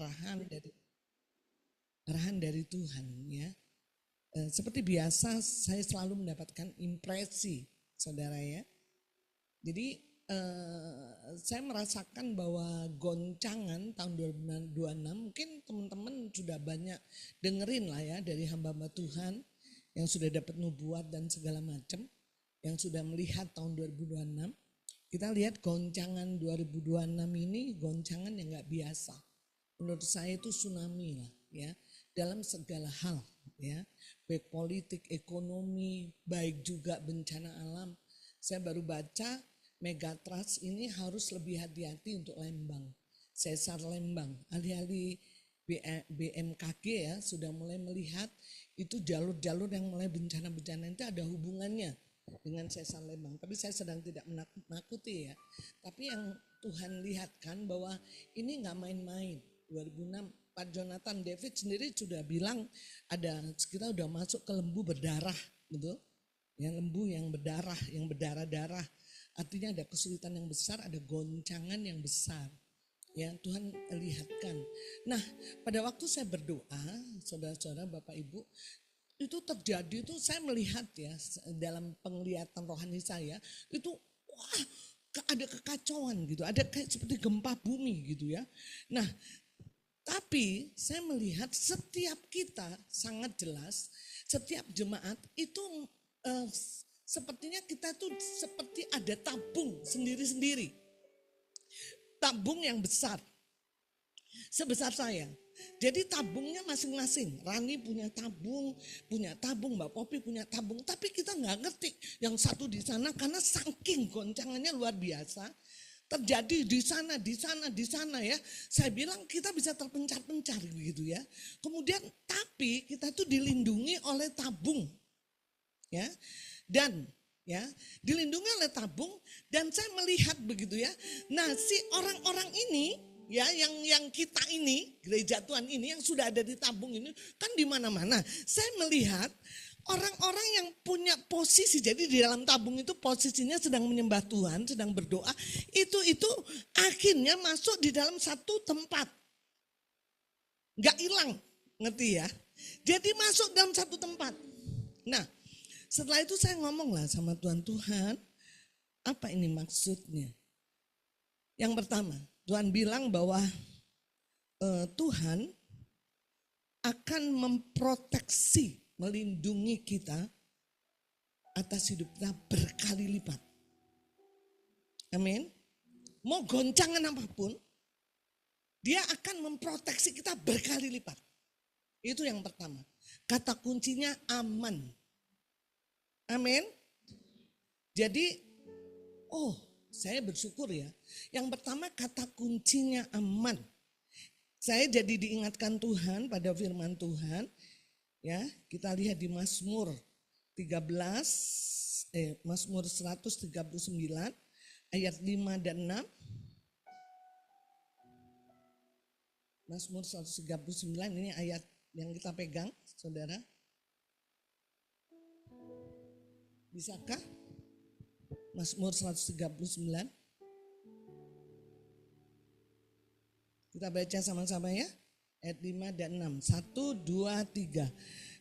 arahan dari Tuhan ya. Seperti biasa saya selalu mendapatkan impresi saudara ya. Jadi saya merasakan bahwa goncangan tahun 2026 mungkin teman-teman sudah banyak dengerin lah ya dari hamba-hamba Tuhan yang sudah dapat nubuat dan segala macam, yang sudah melihat tahun 2026. Kita lihat goncangan 2026 ini goncangan yang gak biasa. Menurut saya itu tsunami lah ya, dalam segala hal ya, baik politik, ekonomi, baik juga bencana alam. Saya baru baca Megatrust ini harus lebih hati-hati untuk Lembang, Sesar Lembang, ahli-ahli BMKG ya sudah mulai melihat itu jalur-jalur yang mulai bencana-bencana itu ada hubungannya dengan Sesar Lembang. Tapi saya sedang tidak menakuti ya. Tapi yang Tuhan lihatkan bahwa ini nggak main-main. 2006 Pak Jonathan David sendiri sudah bilang kita udah masuk ke lembu berdarah, betul? Yang lembu yang berdarah, yang berdarah-darah. Artinya ada kesulitan yang besar, ada goncangan yang besar. Ya, Tuhan lihatkan. Nah, pada waktu saya berdoa, saudara-saudara, Bapak Ibu, itu terjadi itu saya melihat ya dalam penglihatan rohani saya, itu wah, ada kekacauan gitu, ada kayak seperti gempa bumi gitu ya. Nah, tapi saya melihat setiap kita sangat jelas, setiap jemaat itu sepertinya kita tuh seperti ada tabung sendiri-sendiri. Tabung yang besar, sebesar saya. Jadi tabungnya masing-masing. Rani punya tabung, Mbak Popi punya tabung. Tapi kita nggak ngerti yang satu di sana karena saking goncangannya luar biasa. Terjadi di sana ya. Saya bilang kita bisa terpencar-pencar begitu ya. Kemudian tapi kita tuh dilindungi oleh tabung. Ya. Dan ya, dilindungi oleh tabung dan saya melihat begitu ya. Nah, si orang-orang ini ya yang kita ini, gereja Tuhan ini yang sudah ada di tabung ini kan di mana-mana. Saya melihat orang-orang yang punya posisi, jadi di dalam tabung itu posisinya sedang menyembah Tuhan, sedang berdoa, itu akhirnya masuk di dalam satu tempat. Gak hilang, ngerti ya? Jadi masuk dalam satu tempat. Nah, setelah itu saya ngomong lah sama Tuhan, apa ini maksudnya? Yang pertama, Tuhan bilang bahwa Tuhan akan memproteksi, melindungi kita atas hidup kita berkali lipat. Amin. Mau goncangan apapun, dia akan memproteksi kita berkali lipat. Itu yang pertama. Kata kuncinya aman. Amin. Jadi, saya bersyukur ya. Yang pertama kata kuncinya aman. Saya jadi diingatkan Tuhan pada firman Tuhan. Ya, kita lihat di Mazmur 139 ayat 5 dan 6. Mazmur 139 ini ayat yang kita pegang, saudara. Bisakah? Mazmur 139. Kita baca sama-sama ya. Ayat 5 dan 6. 1, 2, 3.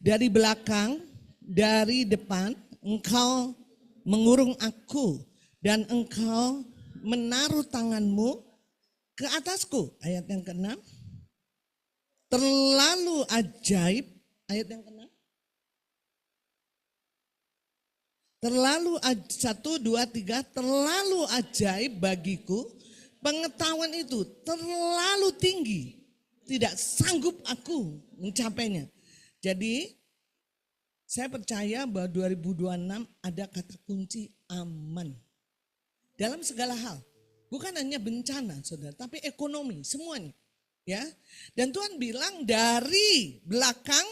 Dari belakang, dari depan, engkau mengurung aku. Dan engkau menaruh tanganmu ke atasku. Ayat yang ke-6. Terlalu ajaib. Ayat yang ke-6. Terlalu ajaib bagiku. Pengetahuan itu terlalu tinggi. Tidak sanggup aku mencapainya. Jadi saya percaya bahwa 2026 ada kata kunci aman. Dalam segala hal. Bukan hanya bencana saudara, tapi ekonomi semuanya. Ya. Dan Tuhan bilang dari belakang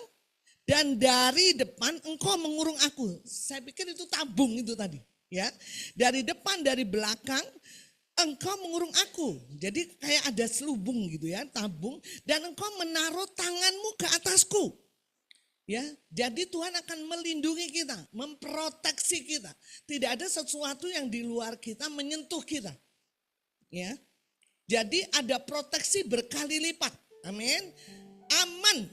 dan dari depan engkau mengurung aku. Saya pikir itu tabung itu tadi. Ya. Dari depan, dari belakang engkau mengurung aku. Jadi kayak ada selubung gitu ya, tabung. Dan engkau menaruh tanganmu ke atasku. Ya, jadi Tuhan akan melindungi kita, memproteksi kita. Tidak ada sesuatu yang di luar kita menyentuh kita. Ya. Jadi ada proteksi berkali lipat. Amin. Aman.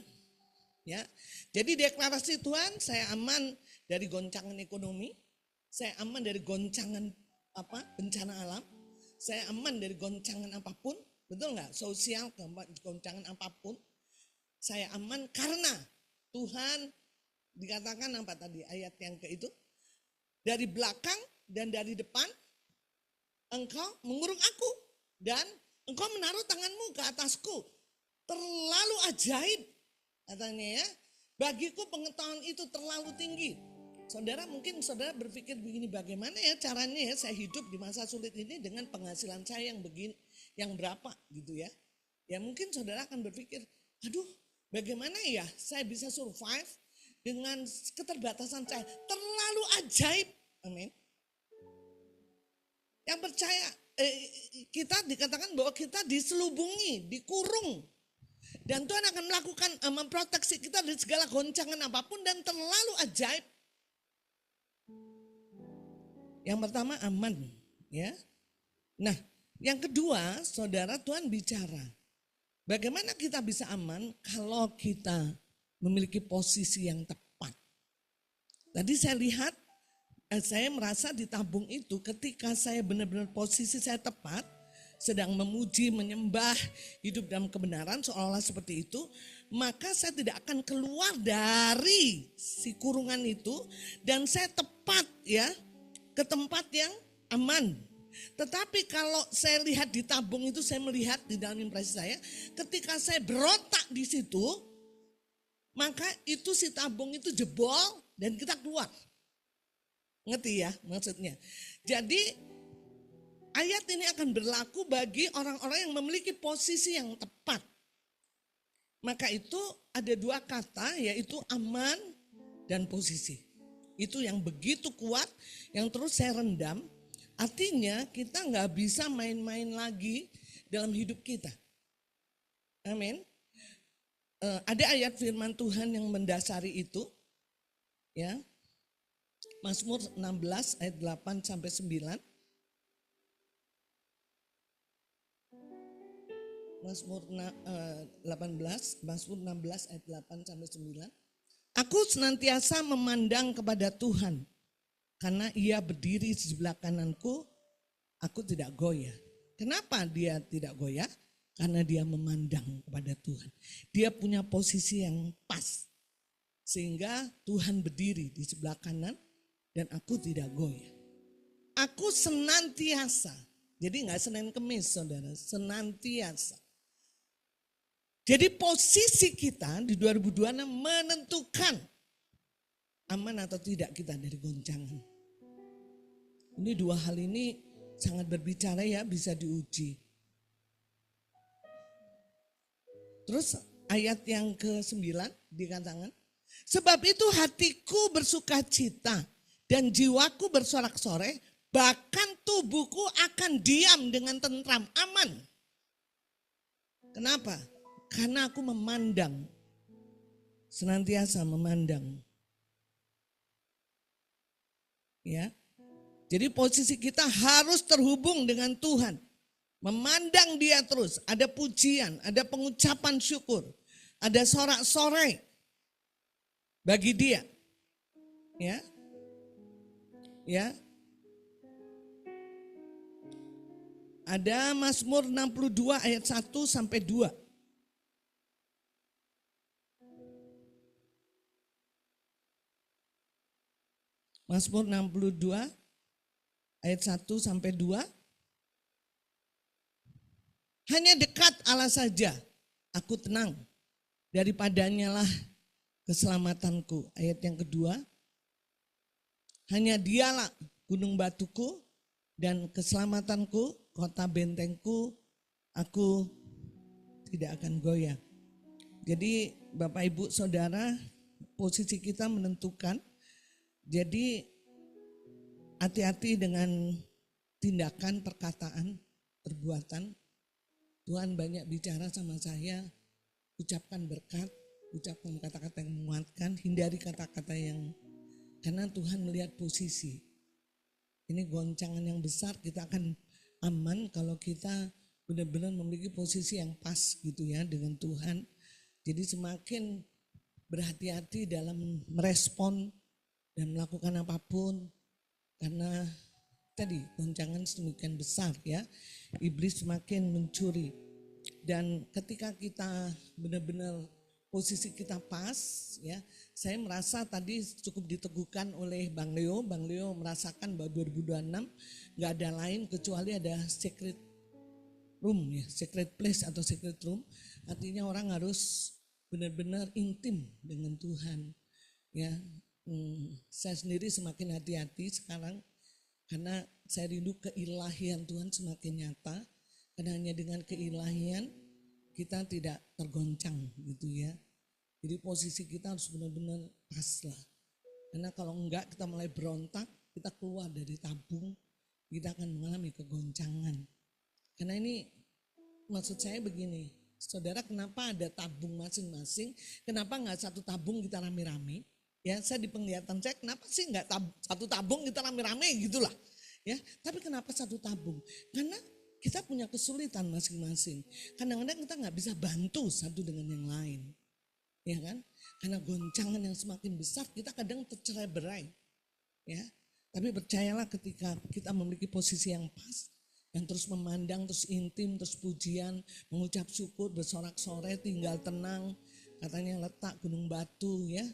Ya. Jadi deklarasi Tuhan, saya aman dari goncangan ekonomi, saya aman dari goncangan bencana alam, saya aman dari goncangan apapun, betul nggak? Sosial, goncangan apapun, saya aman karena Tuhan dikatakan apa tadi ayat yang ke itu, dari belakang dan dari depan engkau mengurung aku dan engkau menaruh tanganmu ke atasku. Terlalu ajaib katanya ya. Bagiku pengetahuan itu terlalu tinggi. Saudara mungkin saudara berpikir begini, bagaimana ya caranya ya saya hidup di masa sulit ini dengan penghasilan saya yang begini, yang berapa gitu ya. Ya mungkin saudara akan berpikir, aduh bagaimana ya saya bisa survive dengan keterbatasan saya. Terlalu ajaib. Amin. Yang percaya kita dikatakan bahwa kita diselubungi, dikurung. Dan Tuhan akan melakukan memproteksi kita dari segala goncangan apapun dan terlalu ajaib. Yang pertama aman, ya. Nah, yang kedua, saudara, Tuhan bicara. Bagaimana kita bisa aman kalau kita memiliki posisi yang tepat. Tadi saya lihat, saya merasa di tabung itu ketika saya benar-benar posisi saya tepat, sedang memuji, menyembah, hidup dalam kebenaran seolah-olah seperti itu, maka saya tidak akan keluar dari si kurungan itu dan saya tepat ya ke tempat yang aman. Tetapi kalau saya lihat di tabung itu, saya melihat di dalam impresi saya, ketika saya berontak di situ, maka itu si tabung itu jebol dan kita keluar. Ngerti ya maksudnya? Jadi ayat ini akan berlaku bagi orang-orang yang memiliki posisi yang tepat. Maka itu ada dua kata, yaitu aman dan posisi. Itu yang begitu kuat, yang terus saya rendam. Artinya kita nggak bisa main-main lagi dalam hidup kita. Amin. Ada ayat firman Tuhan yang mendasari itu. Ya. Mazmur 16 ayat 8 sampai 9. Mazmur 18, Mazmur 16 ayat 8 sampai 9. Aku senantiasa memandang kepada Tuhan, karena Ia berdiri di sebelah kananku, aku tidak goyah. Kenapa dia tidak goyah? Karena dia memandang kepada Tuhan. Dia punya posisi yang pas, sehingga Tuhan berdiri di sebelah kanan dan aku tidak goyah. Aku senantiasa, jadi nggak Senin Kemis saudara, senantiasa. Jadi posisi kita di 2026 menentukan aman atau tidak kita dari goncangan. Ini dua hal ini sangat berbicara ya, bisa diuji. Terus ayat yang ke-9 dikatakan, sebab itu hatiku bersuka cita dan jiwaku bersorak-sorai, bahkan tubuhku akan diam dengan tentram, aman. Kenapa? Karena aku memandang, senantiasa memandang. Ya, jadi posisi kita harus terhubung dengan Tuhan. Memandang dia terus, ada pujian, ada pengucapan syukur, ada sorak-sorai bagi dia. Ya. Ya. Ada Mazmur 62 ayat 1 sampai 2. Mazmur 62 ayat 1 sampai 2. Hanya dekat Allah saja, aku tenang. Daripadanya lah keselamatanku. Ayat yang kedua. Hanya dialah gunung batuku dan keselamatanku, kota bentengku, aku tidak akan goyah. Jadi Bapak Ibu Saudara, posisi kita menentukan. Jadi hati-hati dengan tindakan, perkataan, perbuatan. Tuhan banyak bicara sama saya, ucapkan berkat, ucapkan kata-kata yang menguatkan, hindari kata-kata yang, karena Tuhan melihat posisi. Ini goncangan yang besar, kita akan aman kalau kita benar-benar memiliki posisi yang pas gitu ya dengan Tuhan. Jadi semakin berhati-hati dalam merespon dan melakukan apapun, karena tadi goncangan sedemikian besar ya, iblis semakin mencuri. Dan ketika kita benar-benar posisi kita pas ya, saya merasa tadi cukup diteguhkan oleh Bang Leo. Bang Leo merasakan bahwa 2026 nggak ada lain kecuali ada secret room ya, secret place atau secret room. Artinya orang harus benar-benar intim dengan Tuhan ya. Saya sendiri semakin hati-hati sekarang karena saya rindu keilahian Tuhan semakin nyata. Karena hanya dengan keilahian kita tidak tergoncang gitu ya. Jadi posisi kita harus benar-benar pas lah. Karena kalau enggak kita mulai berontak, kita keluar dari tabung, kita akan mengalami kegoncangan. Karena ini maksud saya begini, saudara, kenapa ada tabung masing-masing? Kenapa enggak satu tabung kita rame-rame? Ya, saya di penglihatan saya kenapa sih enggak satu tabung kita rame-rame gitulah. Ya, tapi kenapa satu tabung? Karena kita punya kesulitan masing-masing. Kadang-kadang kita nggak bisa bantu satu dengan yang lain. Ya kan? Karena goncangan yang semakin besar kita kadang tercerai-berai. Ya. Tapi percayalah ketika kita memiliki posisi yang pas, yang terus memandang, terus intim, terus pujian, mengucap syukur, bersorak-sorai, tinggal tenang, katanya letak gunung batu ya.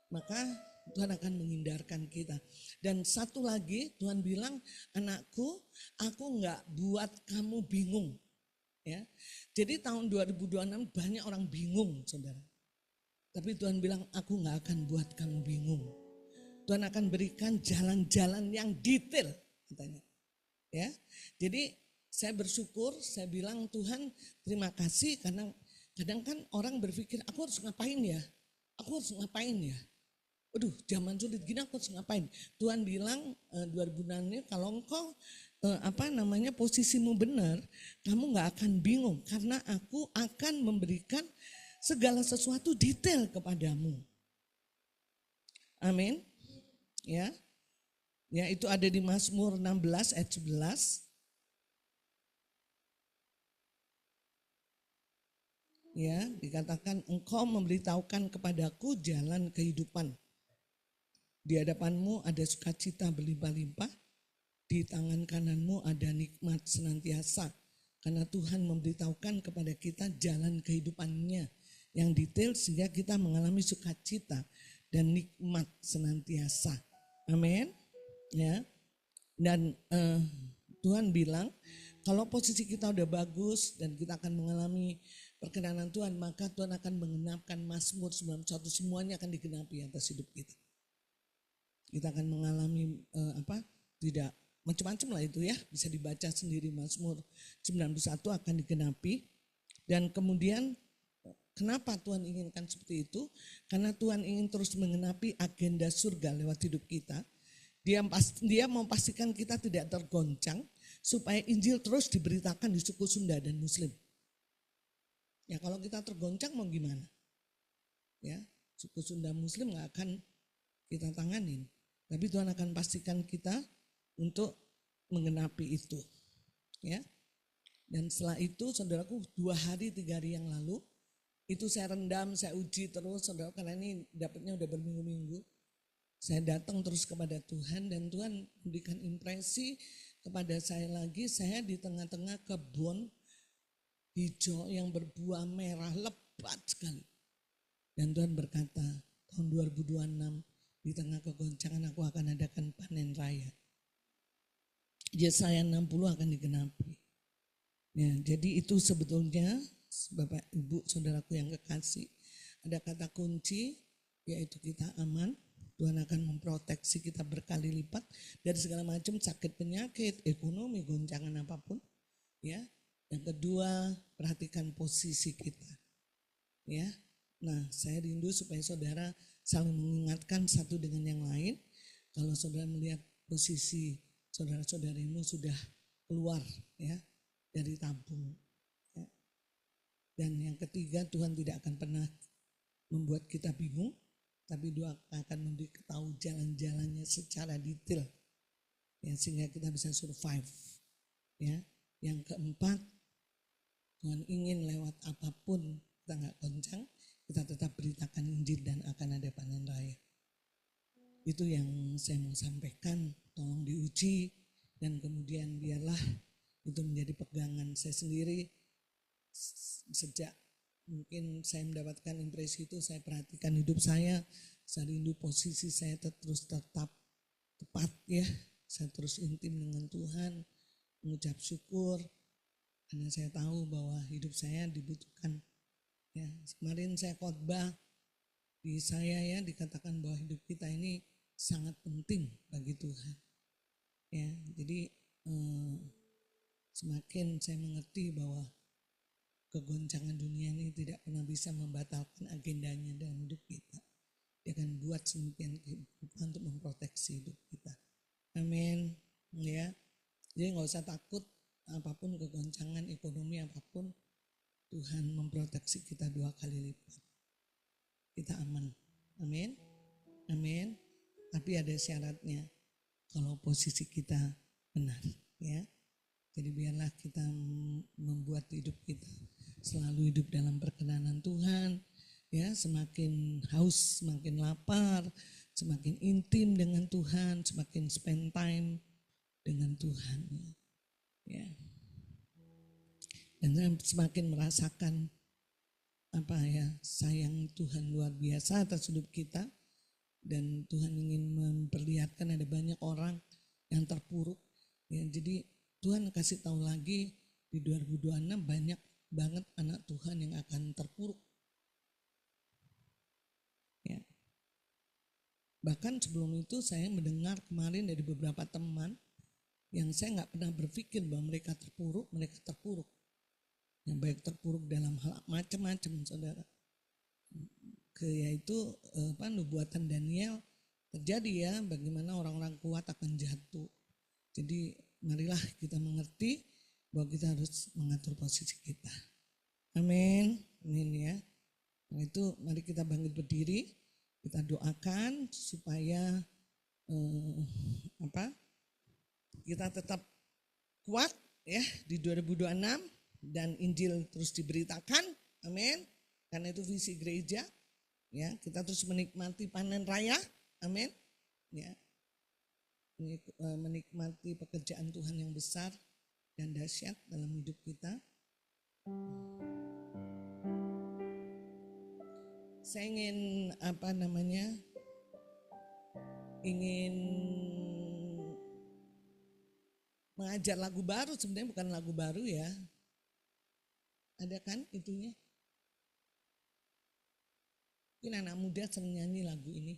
Maka Tuhan akan menghindarkan kita. Dan satu lagi Tuhan bilang, anakku, aku enggak buat kamu bingung. Ya. Jadi tahun 2026 banyak orang bingung, saudara. Tapi Tuhan bilang, aku enggak akan buat kamu bingung. Tuhan akan berikan jalan-jalan yang detail, katanya. Ya. Jadi saya bersyukur, saya bilang Tuhan terima kasih karena kadang kan orang berpikir, aku harus ngapain ya? Aku harus ngapain ya? Aduh, zaman sulit gini aku harus ngapain? Tuhan bilang 2006 ini kalau engkau posisimu benar, kamu nggak akan bingung karena aku akan memberikan segala sesuatu detail kepadamu. Amin. Ya. Ya, itu ada di Mazmur 16 ayat 11. Ya, dikatakan engkau memberitahukan kepadaku jalan kehidupan. Di hadapanmu ada sukacita berlimpah-limpah, di tangan kananmu ada nikmat senantiasa. Karena Tuhan memberitahukan kepada kita jalan kehidupannya yang detail sehingga kita mengalami sukacita dan nikmat senantiasa. Amin. Ya. Dan Tuhan bilang kalau posisi kita udah bagus dan kita akan mengalami perkenanan Tuhan, maka Tuhan akan mengenapkan Mazmur 91, semuanya akan digenapi atas hidup kita. Kita akan mengalami tidak macam-macam lah itu ya, bisa dibaca sendiri. Mazmur 91 akan digenapi. Dan kemudian kenapa Tuhan inginkan seperti itu? Karena Tuhan ingin terus mengenapi agenda surga lewat hidup kita. Dia memastikan kita tidak tergoncang supaya Injil terus diberitakan di suku Sunda dan Muslim. Ya kalau kita tergoncang mau gimana? Ya, suku Sunda Muslim nggak akan kita tanganin. Tapi Tuhan akan pastikan kita untuk menggenapi itu. Ya. Dan setelah itu saudaraku 2 hari 3 hari yang lalu itu saya rendam, saya uji terus saudara, karena ini dapatnya udah berminggu-minggu. Saya datang terus kepada Tuhan dan Tuhan memberikan impresi kepada saya lagi, saya di tengah-tengah kebun hijau yang berbuah merah lebat sekali. Dan Tuhan berkata, tahun 2026 di tengah kegoncangan aku akan adakan panen raya. Yesaya 60 akan digenapi. Ya, jadi itu sebetulnya Bapak Ibu Saudaraku yang kekasih, ada kata kunci yaitu kita aman. Tuhan akan memproteksi kita berkali lipat dari segala macam sakit, penyakit, ekonomi, goncangan apapun. Ya. Yang kedua, perhatikan posisi kita. Ya. Nah, saya rindu supaya saudara saling mengingatkan satu dengan yang lain. Kalau saudara melihat posisi saudara-saudarimu sudah keluar ya dari tabung. Ya. Dan yang ketiga, Tuhan tidak akan pernah membuat kita bingung, tapi Dia akan memberitahu jalan-jalannya secara detail. Ya, sehingga kita bisa survive. Ya. Yang keempat, Tuhan ingin lewat apapun kita nggak goncang, kita tetap beritakan Injil dan akan ada panen raya. Itu yang saya mau sampaikan, tolong diuji dan kemudian biarlah itu menjadi pegangan saya sendiri. Sejak mungkin saya mendapatkan impresi itu, saya perhatikan hidup saya rindu posisi saya terus tetap tepat ya. Saya terus intim dengan Tuhan, mengucap syukur karena saya tahu bahwa hidup saya dibutuhkan. Ya, kemarin saya khotbah di saya ya dikatakan bahwa hidup kita ini sangat penting bagi Tuhan. Ya, jadi semakin saya mengerti bahwa kegoncangan dunia ini tidak pernah bisa membatalkan agendanya dalam hidup kita. Dia akan buat sedemikian kehidupan untuk memproteksi hidup kita. Amin. Ya, jadi nggak usah takut apapun kegoncangan ekonomi apapun, Tuhan memproteksi kita 2 kali lipat. Kita aman. Amin. Amin. Tapi ada syaratnya kalau posisi kita benar. Ya. Jadi biarlah kita membuat hidup kita selalu hidup dalam perkenanan Tuhan. Ya, semakin haus, semakin lapar, semakin intim dengan Tuhan, semakin spend time dengan Tuhan. Ya. Dan semakin merasakan sayang Tuhan luar biasa atas hidup kita, dan Tuhan ingin memperlihatkan ada banyak orang yang terpuruk. Ya, jadi Tuhan kasih tahu lagi di 2026 banyak banget anak Tuhan yang akan terpuruk. Ya. Bahkan sebelum itu saya mendengar kemarin dari beberapa teman yang saya nggak pernah berpikir bahwa mereka terpuruk. Yang baik terpuruk dalam hal macam-macam, saudara. Yaitu nubuatan Daniel terjadi ya, bagaimana orang-orang kuat akan jatuh. Jadi marilah kita mengerti bahwa kita harus mengatur posisi kita. Amin. Amin ya. Nah itu mari kita bangkit berdiri, kita doakan supaya kita tetap kuat ya di 2026 dan Injil terus diberitakan. Amin. Karena itu visi gereja. Ya, kita terus menikmati panen raya. Amin. Ya. Menikmati pekerjaan Tuhan yang besar dan dahsyat dalam hidup kita. Saya ingin ingin mengajar lagu baru, sebenarnya bukan lagu baru ya. Ada kan itunya? Mungkin anak muda sering nyanyi lagu ini.